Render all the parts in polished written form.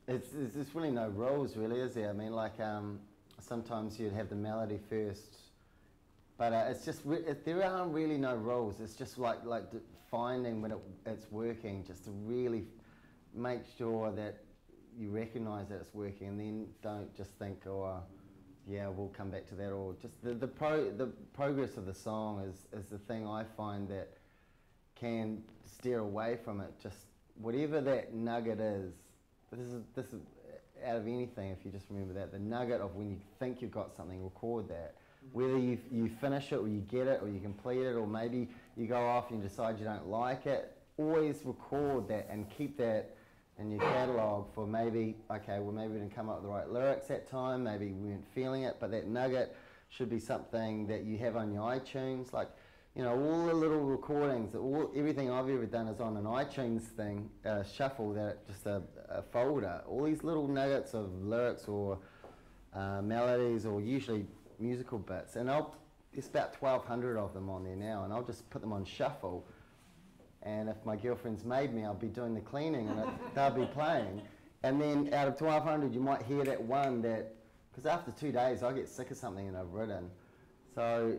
There's really no rules, really, is there? I mean, like sometimes you'd have the melody first, but it's just there aren't really no rules. It's just like finding when it's working, just to really make sure that you recognise that it's working, and then don't just think, oh, yeah, we'll come back to that, or just the progress of the song is the thing I find that can steer away from it. Just whatever that nugget is. This is out of anything. If you just remember that, the nugget of when you think you've got something, record that. Whether you finish it, or you get it, or you complete it, or maybe you go off and you decide you don't like it. Always record that and keep that in your catalogue for maybe, okay, well maybe we didn't come up with the right lyrics that time, maybe we weren't feeling it, but that nugget should be something that you have on your iTunes. Like, you know, all the little recordings, everything I've ever done is on an iTunes thing, shuffle, that just a folder. All these little nuggets of lyrics or melodies, or usually musical bits, and there's about 1,200 of them on there now, and I'll just put them on shuffle. And if my girlfriend's made me, I'll be doing the cleaning and they'll be playing. And then out of 1,200, you might hear that one that, because after 2 days, I get sick of something that I've written. So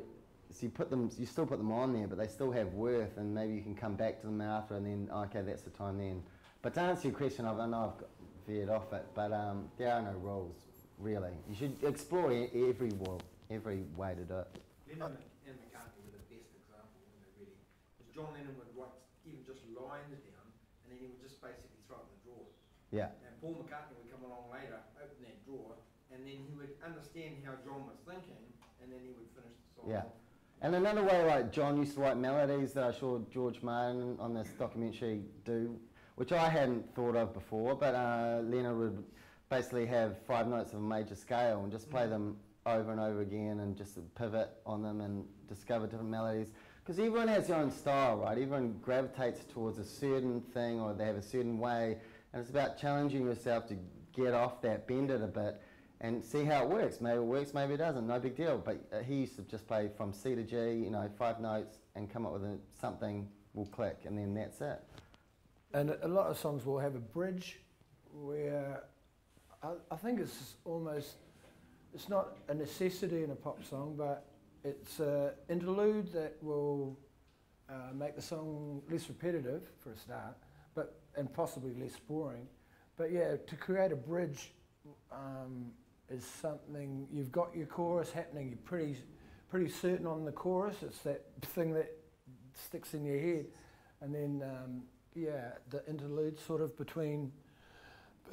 you still put them on there, but they still have worth, and maybe you can come back to them after, and then, okay, that's the time then. But to answer your question, I know I've veered off it, but there are no rules, really. You should explore every way to do it. Lennon and McCartney were the best example, really. Because John Lennon would write even just lines down, and then he would just basically throw it in the drawer. Yeah. And Paul McCartney would come along later, open that drawer, and then he would understand how John was thinking, and then he would finish the song. Yeah. And another way, like John used to write melodies that I saw George Martin on this documentary do, which I hadn't thought of before, but Leonard would basically have 5 notes of a major scale and just play them over and over again, and just pivot on them and discover different melodies. Because everyone has their own style, right? Everyone gravitates towards a certain thing, or they have a certain way, and it's about challenging yourself to get off that, bend it a bit, and see how it works. Maybe it works, maybe it doesn't, no big deal. But he used to just play from C to G, you know, 5 notes, and come up with something will click, and then that's it. And a lot of songs will have a bridge where I think it's almost, it's not a necessity in a pop song, but it's an interlude that will make the song less repetitive for a start, and possibly less boring. But yeah, to create a bridge is something, you've got your chorus happening, you're pretty certain on the chorus, it's that thing that sticks in your head, and then yeah, the interlude sort of between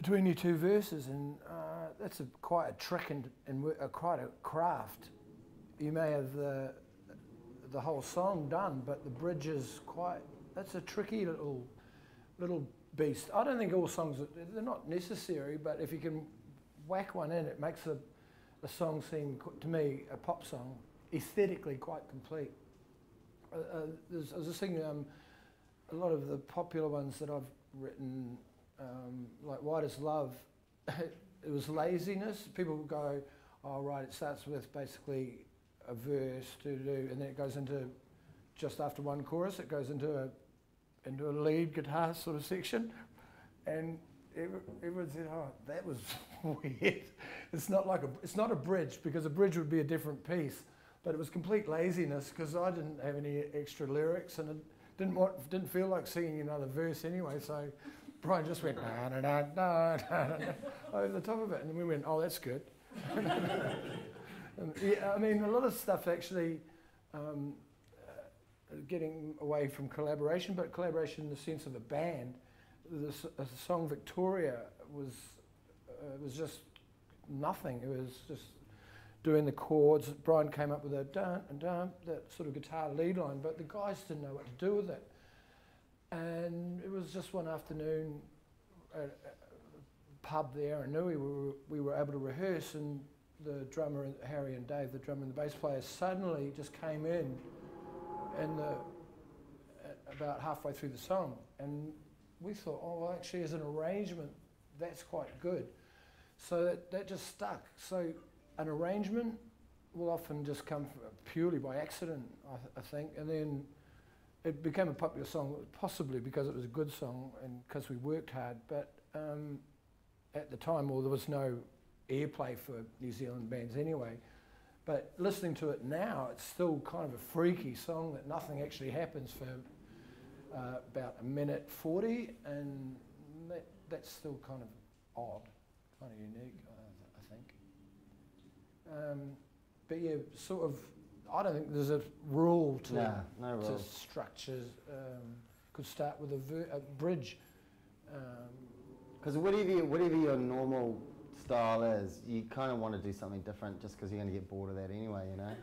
your 2 verses, and that's quite a trick and quite a craft. You may have the whole song done, but the bridge is that's a tricky little beast. I don't think all songs, they're not necessary, but if you can whack one in, it makes a song seem, to me, a pop song, aesthetically quite complete. I was just thinking, a lot of the popular ones that I've written, like Why Does Love, it was laziness. People would go, oh right, it starts with basically a verse, and then it goes into, just after one chorus, it goes into a lead guitar sort of section, and everyone said, oh, that was weird. It's not a bridge, because a bridge would be a different piece, but it was complete laziness because I didn't have any extra lyrics, and it didn't feel like singing another verse anyway, so Bryan just went na na na na na over the top of it, and then we went, oh, that's good. And, yeah, I mean, a lot of stuff actually getting away from collaboration, but collaboration in the sense of a band. The song Victoria was just nothing. It was just doing the chords. Bryan came up with a dun and dun, that sort of guitar lead line, but the guys didn't know what to do with it. And it was just one afternoon at a pub there, and we were able to rehearse, and the drummer, Harry and Dave, the drummer and the bass player, suddenly just came in, and about halfway through the song, and we thought, oh, well, actually as an arrangement, that's quite good. So that just stuck. So an arrangement will often just come purely by accident, I think, and then it became a popular song, possibly because it was a good song and because we worked hard, but at the time, well, there was no airplay for New Zealand bands anyway. But listening to it now, it's still kind of a freaky song that nothing actually happens for about 1:40, and that's still kind of odd, kind of unique, I think. But yeah, sort of, I don't think there's a rule to, no to rules. structures. Could start with a bridge. Because whatever your normal style is, you kind of want to do something different just because you're going to get bored of that anyway, you know?